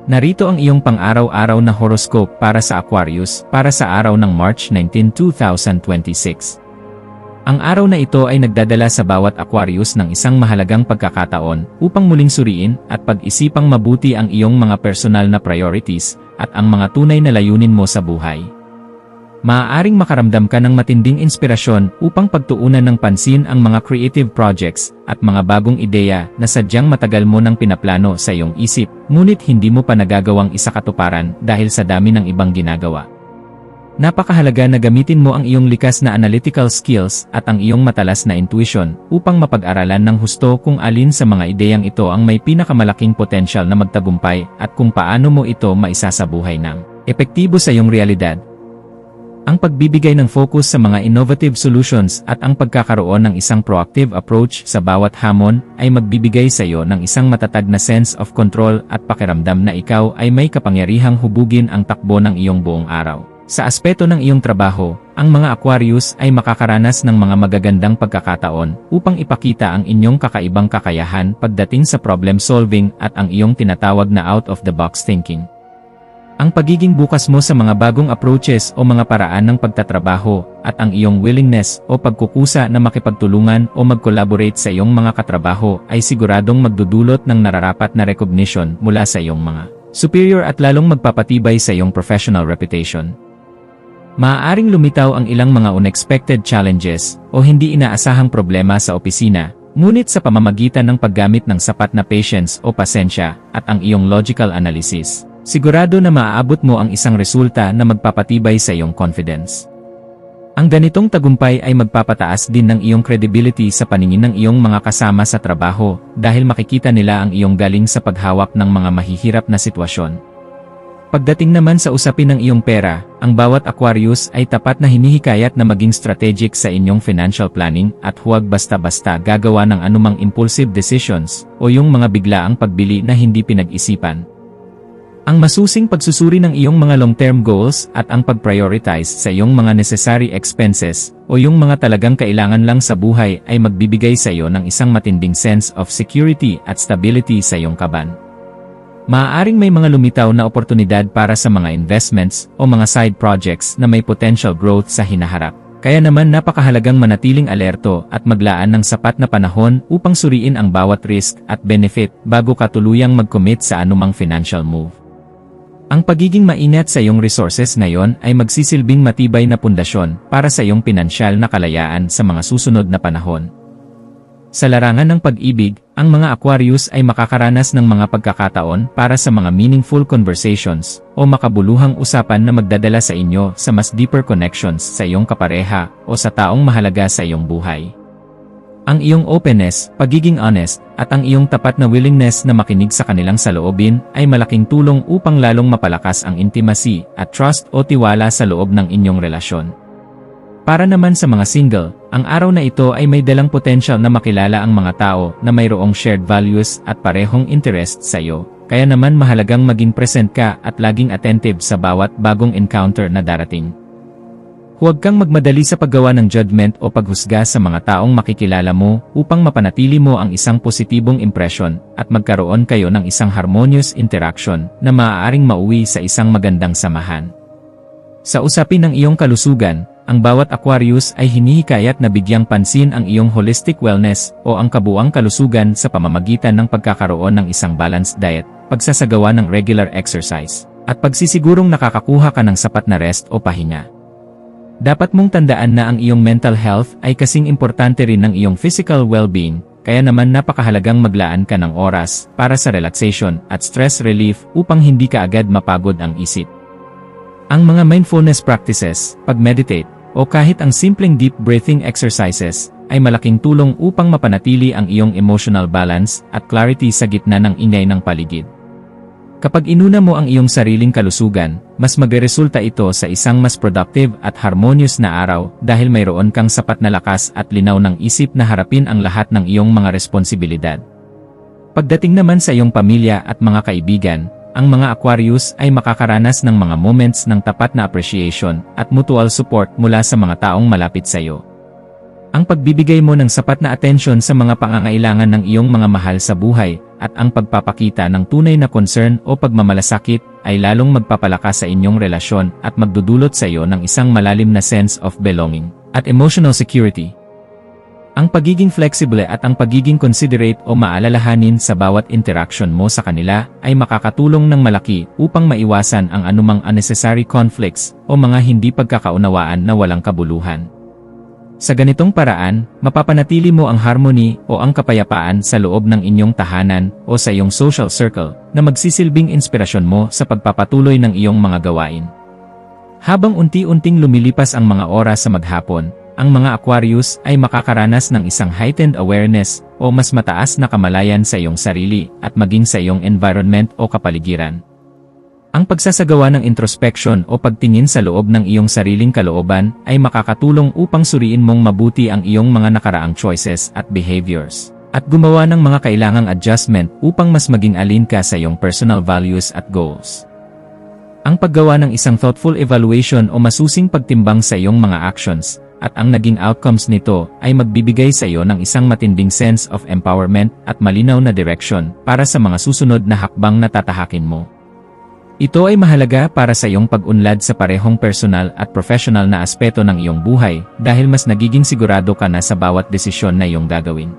Narito ang iyong pang-araw-araw na horoscope para sa Aquarius para sa araw ng March 19, 2026. Ang araw na ito ay nagdadala sa bawat Aquarius ng isang mahalagang pagkakataon upang muling suriin at pag-isipang mabuti ang iyong mga personal na priorities at ang mga tunay na layunin mo sa buhay. Maaaring makaramdam ka ng matinding inspirasyon upang pagtuunan ng pansin ang mga creative projects at mga bagong ideya na sadyang matagal mo nang pinaplano sa iyong isip, ngunit hindi mo pa nagagawang isakatuparan dahil sa dami ng ibang ginagawa. Napakahalaga na gamitin mo ang iyong likas na analytical skills at ang iyong matalas na intuition upang mapag-aralan ng husto kung alin sa mga ideyang ito ang may pinakamalaking potensyal na magtagumpay at kung paano mo ito maisasabuhay ng epektibo sa iyong realidad. Ang pagbibigay ng focus sa mga innovative solutions at ang pagkakaroon ng isang proactive approach sa bawat hamon ay magbibigay sa iyo ng isang matatag na sense of control at pakiramdam na ikaw ay may kapangyarihang hubugin ang takbo ng iyong buong araw. Sa aspeto ng iyong trabaho, ang mga Aquarius ay makakaranas ng mga magagandang pagkakataon upang ipakita ang inyong kakaibang kakayahan pagdating sa problem solving at ang iyong tinatawag na out-of-the-box thinking. Ang pagiging bukas mo sa mga bagong approaches o mga paraan ng pagtatrabaho at ang iyong willingness o pagkukusa na makipagtulungan o mag-collaborate sa iyong mga katrabaho ay siguradong magdudulot ng nararapat na recognition mula sa iyong mga superior at lalong magpapatibay sa iyong professional reputation. Maaaring lumitaw ang ilang mga unexpected challenges o hindi inaasahang problema sa opisina, ngunit sa pamamagitan ng paggamit ng sapat na patience o pasensya at ang iyong logical analysis, sigurado na maaabot mo ang isang resulta na magpapatibay sa iyong confidence. Ang ganitong tagumpay ay magpapataas din ng iyong credibility sa paningin ng iyong mga kasama sa trabaho dahil makikita nila ang iyong galing sa paghawak ng mga mahihirap na sitwasyon. Pagdating naman sa usapin ng iyong pera, ang bawat Aquarius ay tapat na hinihikayat na maging strategic sa inyong financial planning at huwag basta-basta gagawa ng anumang impulsive decisions o yung mga biglaang pagbili na hindi pinag-isipan. Ang masusing pagsusuri ng iyong mga long-term goals at ang pag-prioritize sa iyong mga necessary expenses o yung mga talagang kailangan lang sa buhay ay magbibigay sa iyo ng isang matinding sense of security at stability sa iyong kaban. Maaaring may mga lumitaw na oportunidad para sa mga investments o mga side projects na may potential growth sa hinaharap. Kaya naman napakahalagang manatiling alerto at maglaan ng sapat na panahon upang suriin ang bawat risk at benefit bago ka tuluyang mag-commit sa anumang financial move. Ang pagiging maingat sa iyong resources ngayon ay magsisilbing matibay na pundasyon para sa iyong pinansyal na kalayaan sa mga susunod na panahon. Sa larangan ng pag-ibig, ang mga Aquarius ay makakaranas ng mga pagkakataon para sa mga meaningful conversations o makabuluhang usapan na magdadala sa inyo sa mas deeper connections sa iyong kapareha o sa taong mahalaga sa iyong buhay. Ang iyong openness, pagiging honest, at ang iyong tapat na willingness na makinig sa kanilang saloobin ay malaking tulong upang lalong mapalakas ang intimacy at trust o tiwala sa loob ng inyong relasyon. Para naman sa mga single, ang araw na ito ay may dalang potential na makilala ang mga tao na mayroong shared values at parehong interest sa iyo, kaya naman mahalagang maging present ka at laging attentive sa bawat bagong encounter na darating. Huwag kang magmadali sa paggawa ng judgment o paghusga sa mga taong makikilala mo upang mapanatili mo ang isang positibong impression at magkaroon kayo ng isang harmonious interaction na maaaring mauwi sa isang magandang samahan. Sa usapin ng iyong kalusugan, ang bawat Aquarius ay hinihikayat na bigyang pansin ang iyong holistic wellness o ang kabuuang kalusugan sa pamamagitan ng pagkakaroon ng isang balanced diet, pagsasagawa ng regular exercise, at pagsisigurong nakakakuha ka ng sapat na rest o pahinga. Dapat mong tandaan na ang iyong mental health ay kasing importante rin ng iyong physical well-being, kaya naman napakahalagang maglaan ka ng oras para sa relaxation at stress relief upang hindi ka agad mapagod ang isip. Ang mga mindfulness practices, pag-meditate, o kahit ang simpleng deep breathing exercises, ay malaking tulong upang mapanatili ang iyong emotional balance at clarity sa gitna ng ingay ng paligid. Kapag inuna mo ang iyong sariling kalusugan, mas magresulta ito sa isang mas productive at harmonious na araw dahil mayroon kang sapat na lakas at linaw ng isip na harapin ang lahat ng iyong mga responsibilidad. Pagdating naman sa iyong pamilya at mga kaibigan, ang mga Aquarius ay makakaranas ng mga moments ng tapat na appreciation at mutual support mula sa mga taong malapit sa iyo. Ang pagbibigay mo ng sapat na atensyon sa mga pangangailangan ng iyong mga mahal sa buhay at ang pagpapakita ng tunay na concern o pagmamalasakit ay lalong magpapalakas sa inyong relasyon at magdudulot sa iyo ng isang malalim na sense of belonging at emotional security. Ang pagiging flexible at ang pagiging considerate o maalalahanin sa bawat interaction mo sa kanila ay makakatulong ng malaki upang maiwasan ang anumang unnecessary conflicts o mga hindi pagkakaunawaan na walang kabuluhan. Sa ganitong paraan, mapapanatili mo ang harmony o ang kapayapaan sa loob ng inyong tahanan o sa iyong social circle na magsisilbing inspirasyon mo sa pagpapatuloy ng iyong mga gawain. Habang unti-unting lumilipas ang mga oras sa maghapon, ang mga Aquarius ay makakaranas ng isang heightened awareness o mas mataas na kamalayan sa iyong sarili at maging sa iyong environment o kapaligiran. Ang pagsasagawa ng introspection o pagtingin sa loob ng iyong sariling kalooban ay makakatulong upang suriin mong mabuti ang iyong mga nakaraang choices at behaviors, at gumawa ng mga kailangang adjustment upang mas maging alin ka sa iyong personal values at goals. Ang paggawa ng isang thoughtful evaluation o masusing pagtimbang sa iyong mga actions, at ang naging outcomes nito ay magbibigay sa iyo ng isang matinding sense of empowerment at malinaw na direction para sa mga susunod na hakbang na tatahakin mo. Ito ay mahalaga para sa iyong pag-unlad sa parehong personal at professional na aspeto ng iyong buhay dahil mas nagiging sigurado ka na sa bawat desisyon na iyong gagawin.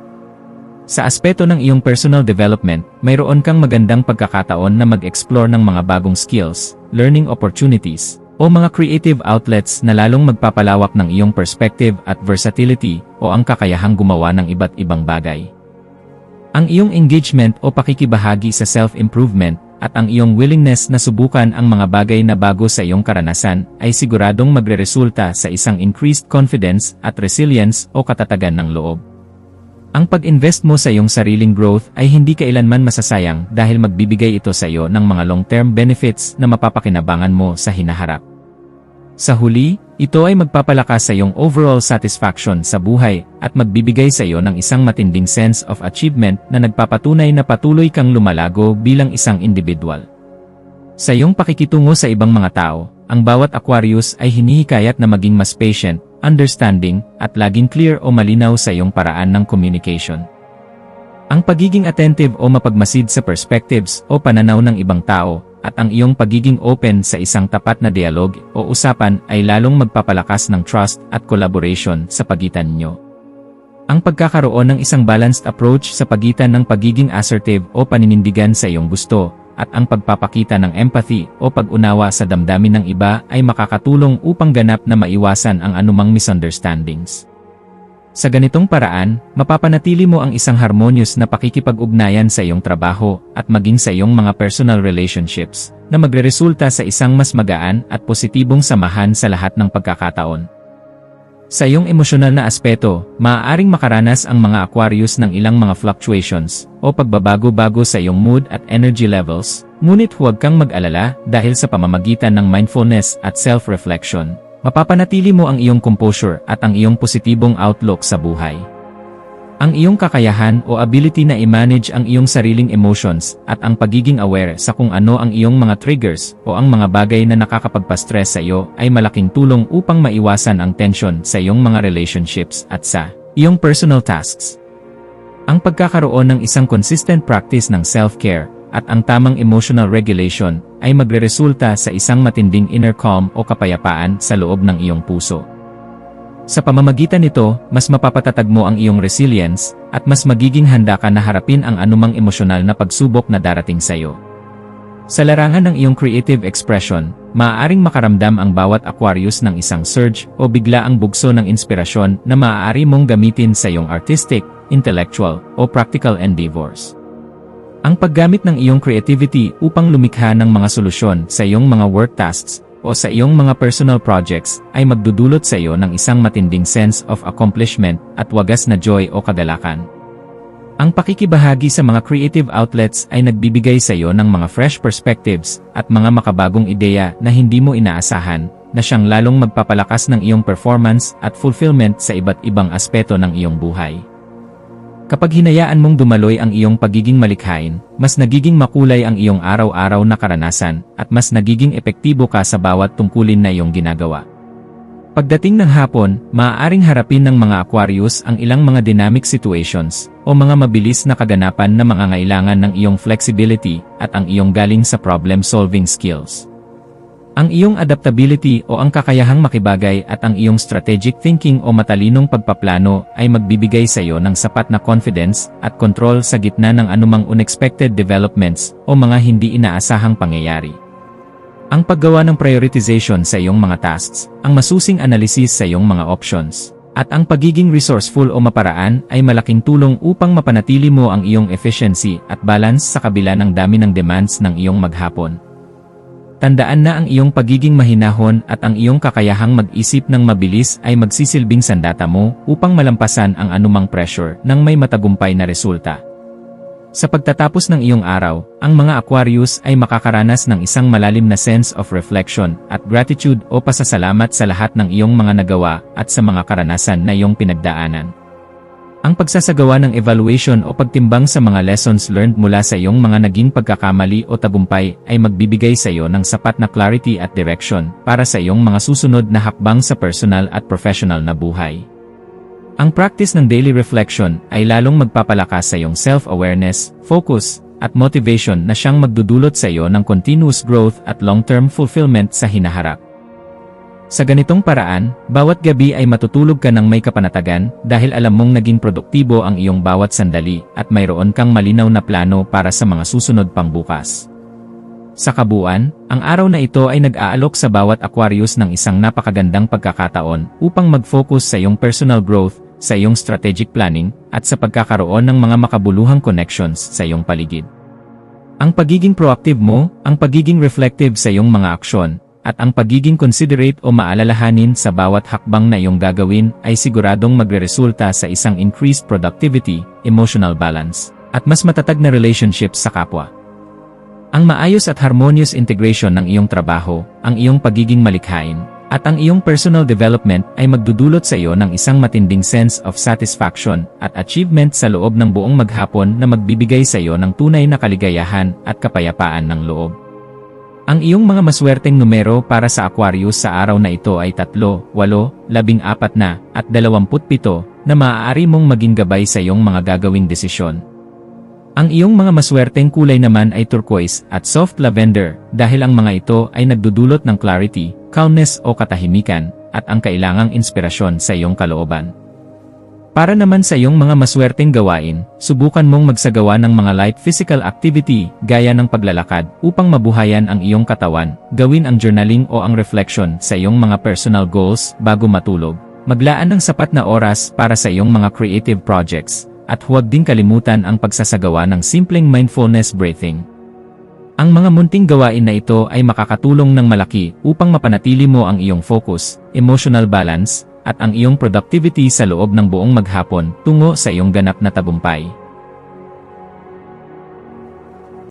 Sa aspeto ng iyong personal development, mayroon kang magandang pagkakataon na mag-explore ng mga bagong skills, learning opportunities, o mga creative outlets na lalong magpapalawak ng iyong perspective at versatility o ang kakayahang gumawa ng iba't ibang bagay. Ang iyong engagement o pakikibahagi sa self-improvement at ang iyong willingness na subukan ang mga bagay na bago sa iyong karanasan ay siguradong magreresulta sa isang increased confidence at resilience o katatagan ng loob. Ang pag-invest mo sa iyong sariling growth ay hindi kailanman masasayang dahil magbibigay ito sa iyo ng mga long-term benefits na mapapakinabangan mo sa hinaharap. Sa huli, ito ay magpapalakas sa iyong overall satisfaction sa buhay at magbibigay sa iyo ng isang matinding sense of achievement na nagpapatunay na patuloy kang lumalago bilang isang individual. Sa iyong pakikitungo sa ibang mga tao, ang bawat Aquarius ay hinihikayat na maging mas patient, understanding, at laging clear o malinaw sa iyong paraan ng communication. Ang pagiging attentive o mapagmasid sa perspectives o pananaw ng ibang tao, at ang iyong pagiging open sa isang tapat na dialog o usapan ay lalong magpapalakas ng trust at collaboration sa pagitan ninyo. Ang pagkakaroon ng isang balanced approach sa pagitan ng pagiging assertive o paninindigan sa iyong gusto, at ang pagpapakita ng empathy o pag-unawa sa damdamin ng iba ay makakatulong upang ganap na maiwasan ang anumang misunderstandings. Sa ganitong paraan, mapapanatili mo ang isang harmonious na pakikipag-ugnayan sa iyong trabaho at maging sa iyong mga personal relationships na magreresulta sa isang mas magaan at positibong samahan sa lahat ng pagkakataon. Sa iyong emosyonal na aspeto, maaaring makaranas ang mga Aquarius ng ilang mga fluctuations o pagbabago-bago sa iyong mood at energy levels, ngunit huwag kang mag-alala dahil sa pamamagitan ng mindfulness at self-reflection. Mapapanatili mo ang iyong composure at ang iyong positibong outlook sa buhay. Ang iyong kakayahan o ability na i-manage ang iyong sariling emotions at ang pagiging aware sa kung ano ang iyong mga triggers o ang mga bagay na nakakapagpa-stress sa iyo ay malaking tulong upang maiwasan ang tension sa iyong mga relationships at sa iyong personal tasks. Ang pagkakaroon ng isang consistent practice ng self-care at ang tamang emotional regulation ay magreresulta sa isang matinding inner calm o kapayapaan sa loob ng iyong puso. Sa pamamagitan nito, mas mapapatatag mo ang iyong resilience at mas magiging handa ka na harapin ang anumang emosyonal na pagsubok na darating sa iyo. Sa larangan ng iyong creative expression, maaaring makaramdam ang bawat Aquarius ng isang surge o biglaang bugso ng inspirasyon na maaari mong gamitin sa iyong artistic, intellectual, o practical endeavors. Ang paggamit ng iyong creativity upang lumikha ng mga solusyon sa iyong mga work tasks o sa iyong mga personal projects ay magdudulot sa iyo ng isang matinding sense of accomplishment at wagas na joy o kagalakan. Ang pakikibahagi sa mga creative outlets ay nagbibigay sa iyo ng mga fresh perspectives at mga makabagong ideya na hindi mo inaasahan, na siyang lalong magpapalakas ng iyong performance at fulfillment sa iba't ibang aspeto ng iyong buhay. Kapag hinayaan mong dumaloy ang iyong pagiging malikhain, mas nagiging makulay ang iyong araw-araw na karanasan at mas nagiging epektibo ka sa bawat tungkulin na iyong ginagawa. Pagdating ng hapon, maaaring harapin ng mga Aquarius ang ilang mga dynamic situations o mga mabilis na kaganapan na mangangailangan ng iyong flexibility at ang iyong galing sa problem-solving skills. Ang iyong adaptability o ang kakayahang makibagay at ang iyong strategic thinking o matalinong pagpaplano ay magbibigay sa iyo ng sapat na confidence at control sa gitna ng anumang unexpected developments o mga hindi inaasahang pangyayari. Ang paggawa ng prioritization sa iyong mga tasks, ang masusing analysis sa iyong mga options, at ang pagiging resourceful o maparaan ay malaking tulong upang mapanatili mo ang iyong efficiency at balance sa kabila ng dami ng demands ng iyong maghapon. Tandaan na ang iyong pagiging mahinahon at ang iyong kakayahang mag-isip ng mabilis ay magsisilbing sandata mo upang malampasan ang anumang pressure ng may matagumpay na resulta. Sa pagtatapos ng iyong araw, ang mga Aquarius ay makakaranas ng isang malalim na sense of reflection at gratitude o pasasalamat sa lahat ng iyong mga nagawa at sa mga karanasan na iyong pinagdaanan. Ang pagsasagawa ng evaluation o pagtimbang sa mga lessons learned mula sa iyong mga naging pagkakamali o tagumpay ay magbibigay sa iyo ng sapat na clarity at direction para sa iyong mga susunod na hakbang sa personal at professional na buhay. Ang practice ng daily reflection ay lalong magpapalakas sa iyong self-awareness, focus, at motivation na siyang magdudulot sa iyo ng continuous growth at long-term fulfillment sa hinaharap. Sa ganitong paraan, bawat gabi ay matutulog ka ng may kapanatagan dahil alam mong naging produktibo ang iyong bawat sandali at mayroon kang malinaw na plano para sa mga susunod pang bukas. Sa kabuuan, ang araw na ito ay nag-aalok sa bawat Aquarius ng isang napakagandang pagkakataon upang mag-focus sa iyong personal growth, sa iyong strategic planning, at sa pagkakaroon ng mga makabuluhang connections sa iyong paligid. Ang pagiging proactive mo, ang pagiging reflective sa iyong mga aksyon, at ang pagiging considerate o maalalahanin sa bawat hakbang na iyong gagawin ay siguradong magreresulta sa isang increased productivity, emotional balance, at mas matatag na relationships sa kapwa. Ang maayos at harmonious integration ng iyong trabaho, ang iyong pagiging malikhain, at ang iyong personal development ay magdudulot sa iyo ng isang matinding sense of satisfaction at achievement sa loob ng buong maghapon na magbibigay sa iyo ng tunay na kaligayahan at kapayapaan ng loob. Ang iyong mga maswerteng numero para sa Aquarius sa araw na ito ay 3, 8, 14 na, at 27 na maaari mong maging gabay sa iyong mga gagawing desisyon. Ang iyong mga maswerteng kulay naman ay turquoise at soft lavender dahil ang mga ito ay nagdudulot ng clarity, calmness o katahimikan, at ang kailangang inspirasyon sa iyong kalooban. Para naman sa iyong mga maswerteng gawain, subukan mong magsagawa ng mga light physical activity gaya ng paglalakad upang mabuhayan ang iyong katawan, gawin ang journaling o ang reflection sa iyong mga personal goals bago matulog, maglaan ng sapat na oras para sa iyong mga creative projects, at huwag ding kalimutan ang pagsasagawa ng simpleng mindfulness breathing. Ang mga munting gawain na ito ay makakatulong ng malaki upang mapanatili mo ang iyong focus, emotional balance, at ang iyong productivity sa loob ng buong maghapon tungo sa iyong ganap na tagumpay.